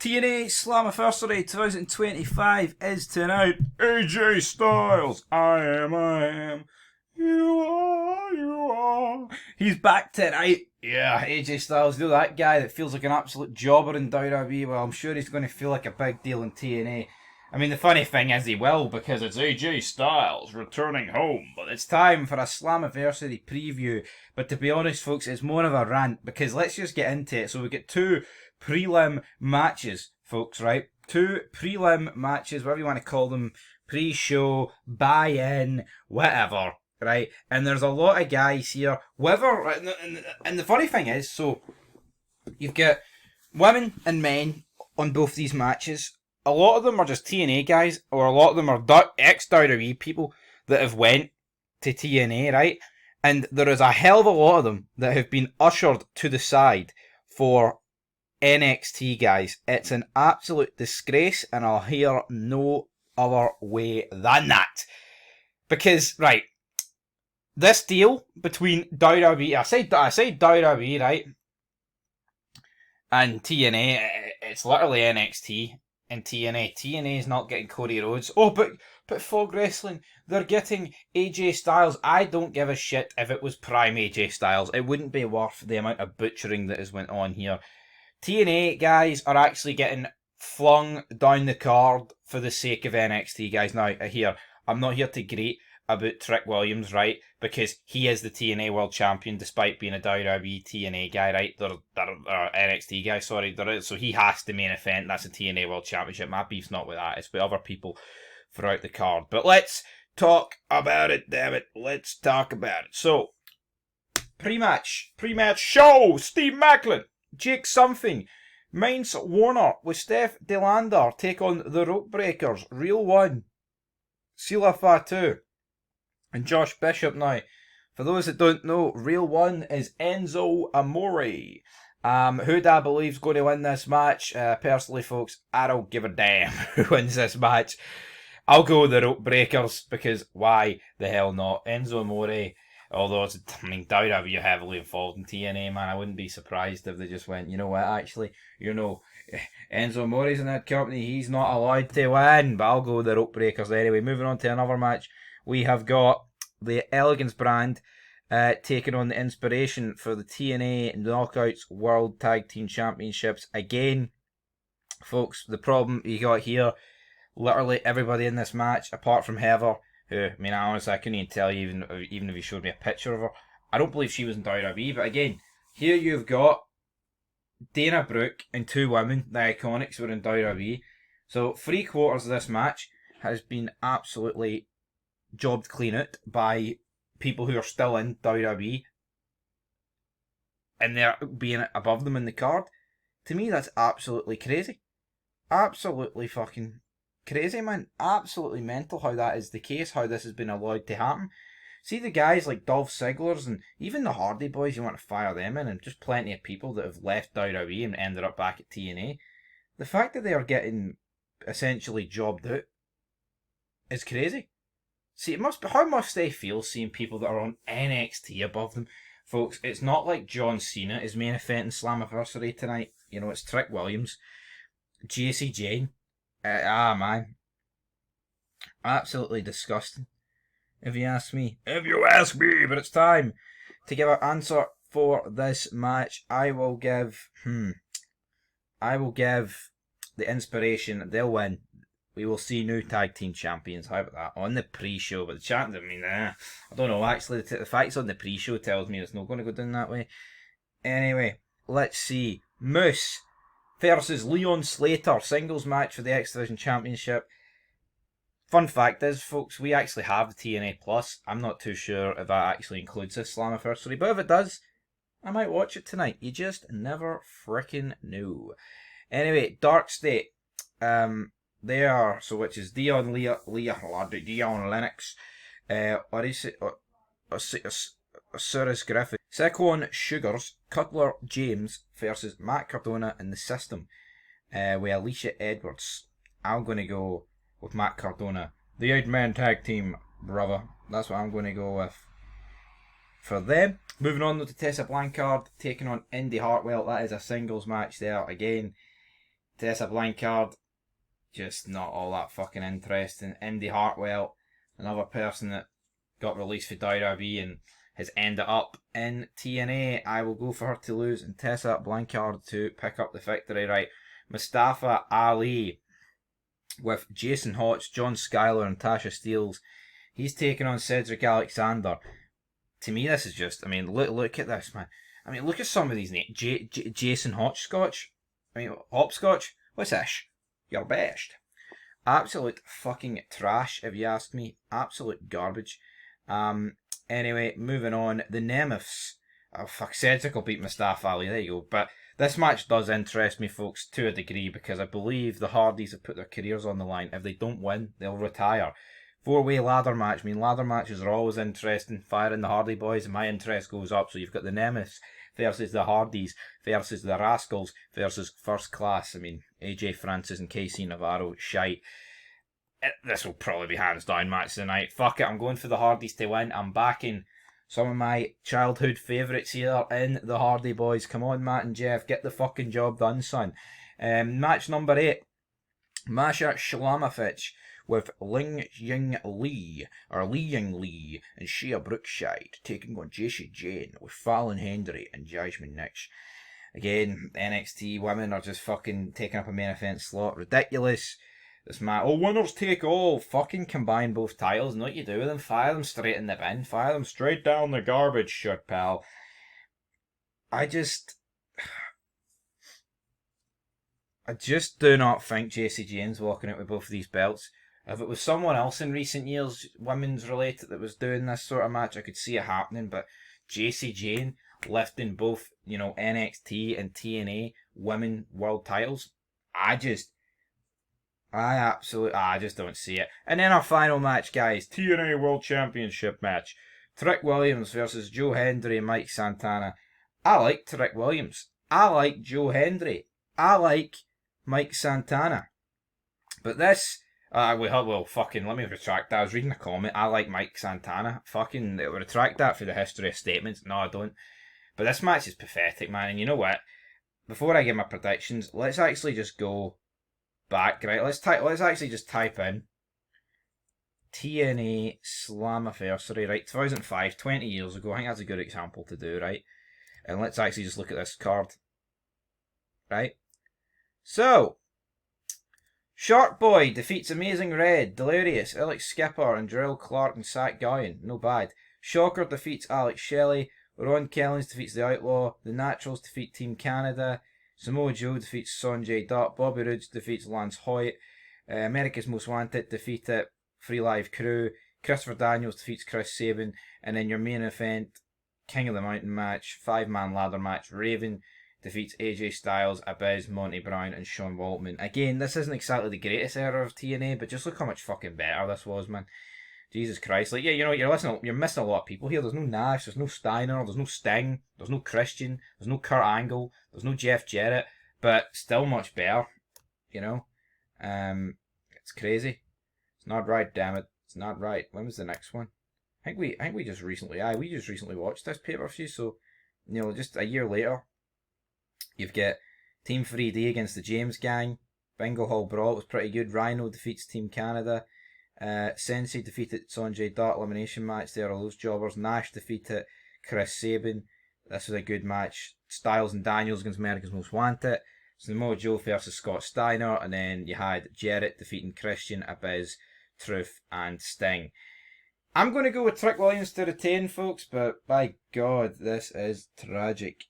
TNA Slammiversary 2025 is tonight. AJ Styles, I am, you are. He's back tonight. Yeah, AJ Styles, you know that guy that feels like an absolute jobber in WWE? Well, I'm sure he's going to feel like a big deal in TNA. I mean, the funny thing is he will, because it's AJ Styles returning home. But it's time for a Slammiversary preview. But to be honest, folks, it's more of a rant, because let's just get into it. So we get two prelim matches, folks, right? Two prelim matches, whatever you want to call them, pre-show, buy-in, whatever, right? And there's a lot of guys here, whether, and the funny thing is, so you've got women and men on both these matches. A lot of them are just TNA guys, or a lot of them are ex-WWE people that have went to TNA, right? And there is a hell of a lot of them that have been ushered to the side for NXT guys. It's an absolute disgrace, and I'll hear no other way than that. Because, right, this deal between WWE, I say WWE, right, and TNA, it's literally NXT and TNA. TNA is not getting Cody Rhodes. Oh, but Fog Wrestling, they're getting AJ Styles. I don't give a shit if it was prime AJ Styles. It wouldn't be worth the amount of butchering that has went on here. TNA guys are actually getting flung down the card for the sake of NXT guys. Now, here, I'm not here to grate about Trick Williams, right? Because he is the TNA World Champion despite being a WWE TNA guy, right? They're NXT guy, sorry. So he has to main event. That's a TNA World Championship. My beef's not with that. It's with other people throughout the card. But let's talk about it, damn it. Let's talk about it. So, pre-match show! Steve Macklin, Jake Something, Mainz Warner with Steph DeLander take on the Rope Breakers, Real One, Sila Fatu, and Josh Bishop. Now, for those that don't know, Real One is Enzo Amore. Who do I believe is going to win this match? Personally, folks, I don't give a damn who wins this match. I'll go with the Rope Breakers, because why the hell not? Enzo Amore, although WWE heavily involved in TNA, man, I wouldn't be surprised if they just went, you know what, actually, Enzo Amore's in that company, he's not allowed to win, but I'll go with the Rope Breakers anyway. Moving on to another match, we have got the Elegance brand taking on the Inspiration for the TNA Knockouts World Tag Team Championships. Again, folks, the problem you got here, literally everybody in this match, apart from Heather, who, I mean, honestly, I couldn't even tell you, even if you showed me a picture of her. I don't believe she was in WWE, but again, here you've got Dana Brooke and two women, the Iconics, were in WWE. So 3/4 of this match has been absolutely jobbed clean out by people who are still in WWE, and they're being above them in the card. To me, that's absolutely crazy. Absolutely fucking crazy, man. Absolutely mental how that is the case, how this has been allowed to happen. See the guys like Dolph Ziggler's and even the Hardy Boys, you want to fire them in, and just plenty of people that have left WWE and ended up back at TNA. The fact that they are getting essentially jobbed out is crazy. See, how must they feel seeing people that are on NXT above them? Folks, it's not like John Cena is main event in Slammiversary tonight. It's Trick Williams, JC Jane. Man. Absolutely disgusting, if you ask me. But it's time to give an answer for this match. I will give the Inspiration. They'll win. We will see new tag team champions. How about that? On the pre-show. But the chant, I don't know. Actually, the facts on the pre-show tells me it's not going to go down that way. Anyway, let's see. Moose versus Leon Slater. Singles match for the X Division Championship. Fun fact is, folks, we actually have the TNA Plus. I'm not too sure if that actually includes this Slammiversary, but if it does, I might watch it tonight. You just never frickin' know. Anyway, Dark State. They are, so which is Dion Lennox, Osiris Griffin, Saquon Sugars, Cutler James versus Matt Cardona in the System, with Alicia Edwards. I'm going to go with Matt Cardona. The 8-man tag team, brother. That's what I'm going to go with for them. Moving on to Tessa Blanchard taking on Indy Hartwell. That is a singles match there. Again, Tessa Blanchard, just not all that fucking interesting. Indy Hartwell, another person that got released for WWE and has ended up in TNA. I will go for her to lose and Tessa Blanchard to pick up the victory. Right, Mustafa Ali with Jason Hotch, John Skyler, and Tasha Steelz. He's taking on Cedric Alexander. To me, this is just, I mean, look at this, man. I mean, look at some of these names. Jason Hotchscotch? I mean, Hopscotch? What's this? You're best. Absolute fucking trash, if you ask me. Absolute garbage. Anyway, moving on. The Nemeths. Oh, fuck, Cedric will beat Mustafa Ali. There you go. But this match does interest me, folks, to a degree, because I believe the Hardys have put their careers on the line. If they don't win, they'll retire. Four-way ladder match. I mean, ladder matches are always interesting. Firing the Hardy Boys, and my interest goes up. So you've got the Nemeths versus the Hardys versus the Rascals versus First Class. I mean, AJ Francis and KC Navarro, shite. This will probably be hands down match tonight. Fuck it, I'm going for the Hardys to win. I'm backing some of my childhood favourites here in the Hardy Boys. Come on, Matt and Jeff, get the fucking job done, son. Match number 8. Masha Slamovich with Ling Ying Lee, or Li Ying Lee, and Shea Brookside, taking on Jacy Jane with Fallon Henry and Jasmine Nix. Again, NXT women are just fucking taking up a main event slot. Ridiculous. This match, winners take all. Fucking combine both titles, and what you do with them, fire them straight in the bin, fire them straight down the garbage chute, pal. I just do not think Jacy Jane's walking out with both of these belts. If it was someone else in recent years, women's related, that was doing this sort of match, I could see it happening. But Jacy Jane lifting both, NXT and TNA women world titles, I just don't see it. And then our final match, guys, TNA World Championship match. Trick Williams versus Joe Hendry and Mike Santana. I like Trick Williams. I like Joe Hendry. I like Mike Santana. But this, let me retract that. I was reading a comment. I like Mike Santana. Fucking retract that for the history of statements. No, I don't. But this match is pathetic, man. And you know what? Before I give my predictions, let's actually just go back, right? Let's actually just type in TNA Slammiversary, right? 2005, 20 years ago. I think that's a good example to do, right? And let's actually just look at this card, right? So, Shark Boy defeats Amazing Red, Delirious, Alex Skipper, and Jarrell Clark and Zach Goyen. No bad. Shocker defeats Alex Shelley. Ron Kellens defeats The Outlaw. The Naturals defeat Team Canada. Samoa Joe defeats Sonjay Dutt. Bobby Roode defeats Lance Hoyt. America's Most Wanted defeat it. Free Live Crew. Christopher Daniels defeats Chris Sabin. And then your main event, King of the Mountain match, 5-man ladder match. Raven defeats AJ Styles, Abyss, Monty Brown, and Sean Waltman. Again, this isn't exactly the greatest era of TNA, but just look how much fucking better this was, man. Jesus Christ. Like, yeah, you're missing a lot of people here. There's no Nash, there's no Steiner, there's no Sting, there's no Christian, there's no Kurt Angle, there's no Jeff Jarrett, but still much better, It's crazy. It's not right, damn it. It's not right. When was the next one? I think we just recently watched this pay-per-view, so, just a year later, you've got Team 3D against the James Gang. Bingo Hall Brawl was pretty good. Rhino defeats Team Canada. Sensei defeated Sonjay Dutt, elimination match there, all those jobbers. Nash defeated Chris Sabin. This was a good match. Styles and Daniels against America's Most Wanted. Samoa Joe versus Scott Steiner. And then you had Jarrett defeating Christian, Abyss, Truth, and Sting. I'm going to go with Trick Williams to retain, folks, but by God, this is tragic.